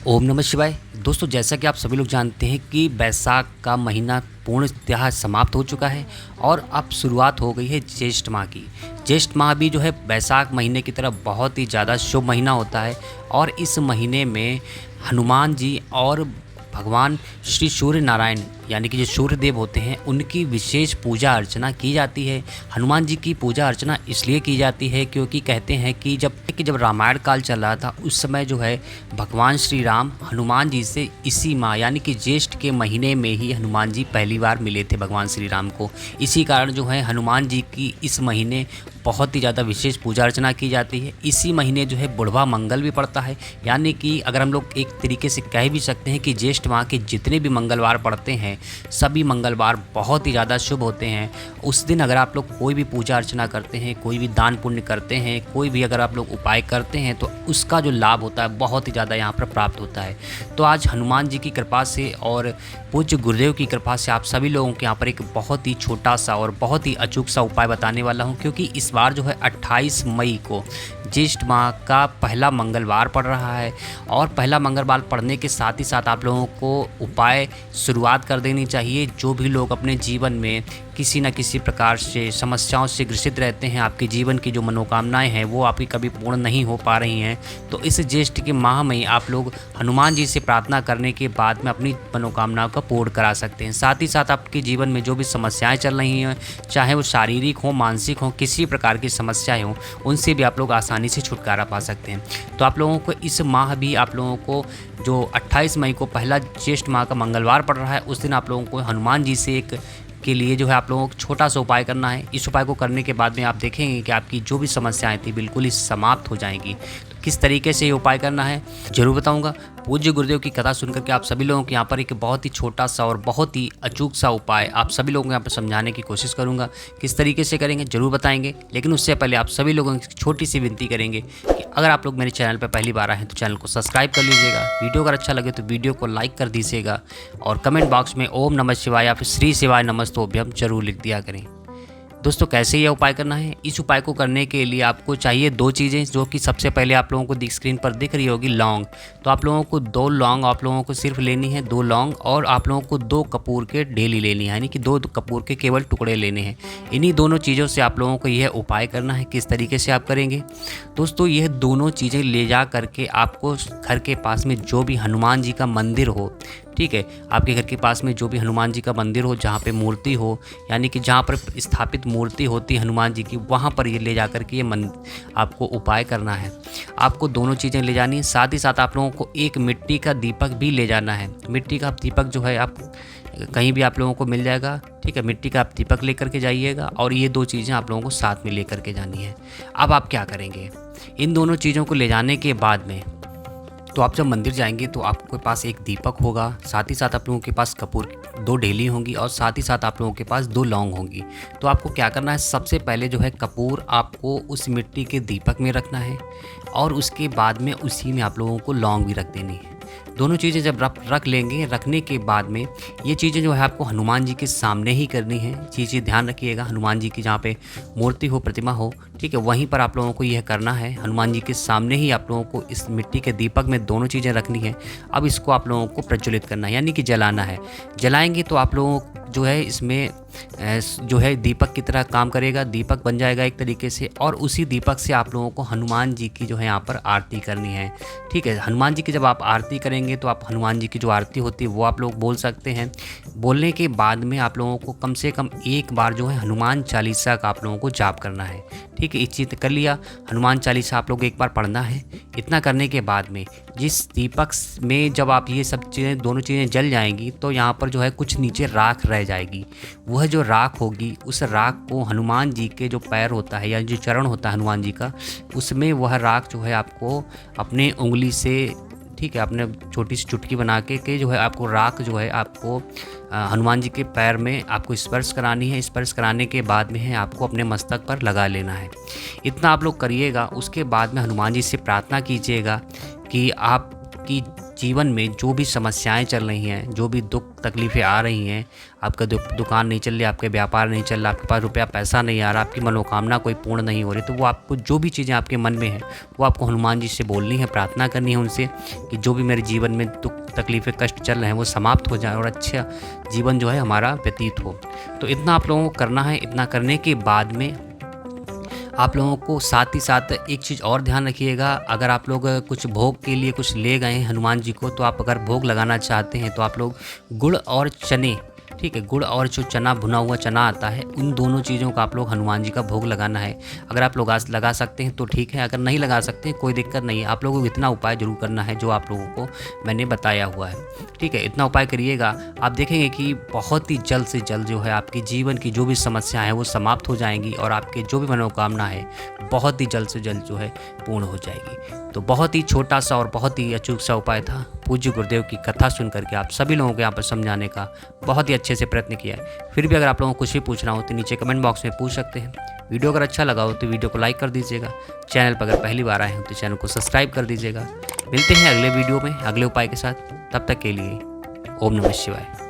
ओम नमः शिवाय। दोस्तों, जैसा कि आप सभी लोग जानते हैं कि बैसाख का महीना पूर्णतः समाप्त हो चुका है और अब शुरुआत हो गई है ज्येष्ठ माह की। ज्येष्ठ माह भी जो है बैसाख महीने की तरह बहुत ही ज़्यादा शुभ महीना होता है और इस महीने में हनुमान जी और भगवान श्री सूर्य नारायण यानी कि जो सूर्य देव होते हैं उनकी विशेष पूजा अर्चना की जाती है। हनुमान जी की पूजा अर्चना इसलिए की जाती है क्योंकि कहते हैं कि जब रामायण काल चल रहा था उस समय जो है भगवान श्री राम हनुमान जी से इसी माह यानी कि ज्येष्ठ के महीने में ही हनुमान जी पहली बार मिले थे भगवान श्री राम को। इसी कारण जो है हनुमान जी की इस महीने बहुत ही ज़्यादा विशेष पूजा अर्चना की जाती है। इसी महीने जो है बुढ़वा मंगल भी पड़ता है, यानी कि अगर हम लोग एक तरीके से कह भी सकते हैं कि ज्येष्ठ माह के जितने भी मंगलवार पड़ते हैं सभी मंगलवार बहुत ही ज़्यादा शुभ होते हैं। उस दिन अगर आप लोग कोई भी पूजा अर्चना करते हैं, कोई भी दान पुण्य करते हैं, कोई भी अगर आप लोग उपाय करते हैं तो उसका जो लाभ होता है बहुत ही ज़्यादा यहाँ पर प्राप्त होता है। तो आज हनुमान जी की कृपा से और पूज्य गुरुदेव की कृपा से आप सभी लोगों के यहाँ पर एक बहुत ही छोटा सा और बहुत ही अचूक सा उपाय बताने वाला हूँ, क्योंकि इस बार जो है 28 मई को ज्येष्ठ माह का पहला मंगलवार पड़ रहा है और पहला मंगलवार पड़ने के साथ ही साथ आप लोगों को उपाय शुरुआत कर देनी चाहिए। जो भी लोग अपने जीवन में किसी न किसी प्रकार से समस्याओं से ग्रसित रहते हैं, आपके जीवन की जो मनोकामनाएं हैं वो आपकी कभी पूर्ण नहीं हो पा रही हैं, तो इस ज्येष्ठ के माह में आप लोग हनुमान जी से प्रार्थना करने के बाद में अपनी मनोकामनाओं का पूर्ण करा सकते हैं। साथ ही साथ आपके जीवन में जो भी समस्याएं चल रही हैं, चाहे वो शारीरिक हो, मानसिक हो, किसी प्रकार की समस्याएं हो, उनसे भी आप लोग आसानी से छुटकारा पा सकते हैं। तो आप लोगों को इस माह भी आप लोगों को जो 28 मई को पहला ज्येष्ठ माह का मंगलवार पड़ रहा है उस दिन आप लोगों को हनुमान जी से के लिए जो है आप लोगों को छोटा सा उपाय करना है। इस उपाय को करने के बाद में आप देखेंगे कि आपकी जो भी समस्याएं थी बिल्कुल ही समाप्त हो जाएंगी। तो किस तरीके से ये उपाय करना है जरूर बताऊंगा। पूज्य गुरुदेव की कथा सुनकर के आप सभी लोगों को यहाँ पर एक बहुत ही छोटा सा और बहुत ही अचूक सा उपाय आप सभी लोगों को यहाँ पर समझाने की कोशिश करूँगा। किस तरीके से करेंगे जरूर बताएंगे, लेकिन उससे पहले आप सभी लोगों की छोटी सी विनती करेंगे कि अगर आप लोग मेरे चैनल पर पहली बार आए हैं तो चैनल को सब्सक्राइब कर लीजिएगा। वीडियो अगर अच्छा लगे तो वीडियो को लाइक कर दीजिएगा और कमेंट बॉक्स में ओम नमः शिवाय या फिर श्री शिवाय नमस्तोभ्यम जरूर लिख दिया करें। दोस्तों, कैसे यह उपाय करना है? इस उपाय को करने के लिए आपको चाहिए दो चीज़ें, जो कि सबसे पहले आप लोगों को स्क्रीन पर दिख रही होगी लौंग। तो आप लोगों को 2 लौंग आप लोगों को सिर्फ लेनी है, 2 लौंग, और आप लोगों को 2 कपूर के डेली लेनी है, यानी कि 2 कपूर के केवल टुकड़े लेने हैं। इन्हीं दोनों चीज़ों से आप लोगों को यह उपाय करना है। किस तरीके से आप करेंगे दोस्तों? यह दोनों चीज़ें ले जा करके आपको घर के पास में जो भी हनुमान जी का मंदिर हो, ठीक है, आपके घर के पास में जो भी हनुमान जी का मंदिर हो, जहाँ पे मूर्ति हो, यानी कि जहाँ पर स्थापित मूर्ति होती है हनुमान जी की, वहाँ पर ये ले जा कर के ये आपको उपाय करना है। आपको दोनों चीज़ें ले जानी है। साथ ही साथ आप लोगों को एक मिट्टी का दीपक भी ले जाना है। मिट्टी का दीपक जो है आप कहीं भी आप लोगों को मिल जाएगा, ठीक है। मिट्टी का आप दीपक लेकर के जाइएगा और ये 2 चीज़ें आप लोगों को साथ में लेकर के जानी है। अब आप क्या करेंगे? इन दोनों चीज़ों को ले जाने के बाद में तो आप जब मंदिर जाएंगे तो आपके पास एक दीपक होगा, साथ ही साथ आप लोगों के पास कपूर 2 ढेली होंगी और साथ ही साथ आप लोगों के पास 2 लौंग होंगी। तो आपको क्या करना है? सबसे पहले जो है कपूर आपको उस मिट्टी के दीपक में रखना है और उसके बाद में उसी में आप लोगों को लौंग भी रख देनी है। दोनों चीज़ें जब रख लेंगे, रखने के बाद में ये चीज़ें जो है आपको हनुमान जी के सामने ही करनी है। चीज़ें ध्यान रखिएगा, हनुमान जी की जहाँ पे मूर्ति हो, प्रतिमा हो, ठीक है, वहीं पर आप लोगों को यह करना है। हनुमान जी के सामने ही आप लोगों को इस मिट्टी के दीपक में दोनों चीज़ें रखनी है। अब इसको आप लोगों को प्रज्वलित करना है, यानी कि जलाना है। जलाएंगे तो आप लोगों जो है इसमें जो है दीपक की तरह काम करेगा, दीपक बन जाएगा एक तरीके से, और उसी दीपक से आप लोगों को हनुमान जी की जो है यहाँ पर आरती करनी है, ठीक है। हनुमान जी की जब आप आरती करेंगे तो आप हनुमान जी की जो आरती होती है वो आप लोग बोल सकते हैं। बोलने के बाद में आप लोगों को कम से कम एक बार जो है हनुमान चालीसा का आप लोगों को जाप करना है, ठीक है। इस चीज़ कर लिया, हनुमान चालीसा आप लोग एक बार पढ़ना है। इतना करने के बाद में जिस दीपक में जब आप ये सब चीज़ें दोनों चीज़ें जल जाएंगी तो यहाँ पर जो है कुछ नीचे राख रह जाएगी। वह जो राख होगी उस राख को हनुमान जी के जो पैर होता है या जो चरण होता है हनुमान जी का, उसमें वह राख जो है आपको अपने उंगली से, ठीक है, अपने छोटी सी चुटकी बना के जो है आपको राख जो है आपको हनुमान जी के पैर में आपको स्पर्श करानी है। स्पर्श कराने के बाद में है आपको अपने मस्तक पर लगा लेना है। इतना आप लोग करिएगा। उसके बाद में हनुमान जी से प्रार्थना कीजिएगा कि आपकी जीवन में जो भी समस्याएं चल रही हैं, जो भी दुख तकलीफ़ें आ रही हैं, आपका दुकान नहीं चल रही, आपके व्यापार नहीं चल रहा, आपके पास रुपया पैसा नहीं आ रहा, आपकी मनोकामना कोई पूर्ण नहीं हो रही, तो वो आपको जो भी चीज़ें आपके मन में हैं वो आपको हनुमान जी से बोलनी है, प्रार्थना करनी है उनसे कि जो भी मेरे जीवन में दुख तकलीफ़ें कष्ट चल रहे हैं वो समाप्त हो जाए और अच्छा जीवन जो है हमारा व्यतीत हो। तो इतना आप लोगों को करना है। इतना करने के बाद में आप लोगों को साथ ही साथ एक चीज़ और ध्यान रखिएगा, अगर आप लोग कुछ भोग के लिए कुछ ले गए हैं हनुमान जी को, तो आप अगर भोग लगाना चाहते हैं तो आप लोग गुड़ और चने, ठीक है, गुड़ और जो चना, भुना हुआ चना आता है, उन दोनों चीज़ों का आप लोग हनुमान जी का भोग लगाना है। अगर आप लोग लगा सकते हैं तो ठीक है, अगर नहीं लगा सकते हैं कोई दिक्कत नहीं है। आप लोगों को इतना उपाय जरूर करना है जो आप लोगों को मैंने बताया हुआ है, ठीक है। इतना उपाय करिएगा, आप देखेंगे कि बहुत ही जल्द से जल्द जो है आपकी जीवन की जो भी समस्याएं हैं वो समाप्त हो जाएंगी और आपके जो भी मनोकामना है बहुत ही जल्द से जल्द जो है पूर्ण हो जाएगी। तो बहुत ही छोटा सा और बहुत ही अचूक सा उपाय था। पूज्य गुरुदेव की कथा सुन करके आप सभी लोगों को यहाँ पर समझाने का बहुत ही अच्छे से प्रयत्न किया है। फिर भी अगर आप लोगों को कुछ भी पूछना हो तो नीचे कमेंट बॉक्स में पूछ सकते हैं। वीडियो अगर अच्छा लगा हो तो वीडियो को लाइक कर दीजिएगा। चैनल पर अगर पहली बार आए हो तो चैनल को सब्सक्राइब कर दीजिएगा। मिलते हैं अगले वीडियो में अगले उपाय के साथ। तब तक के लिए ओम नमः शिवाय।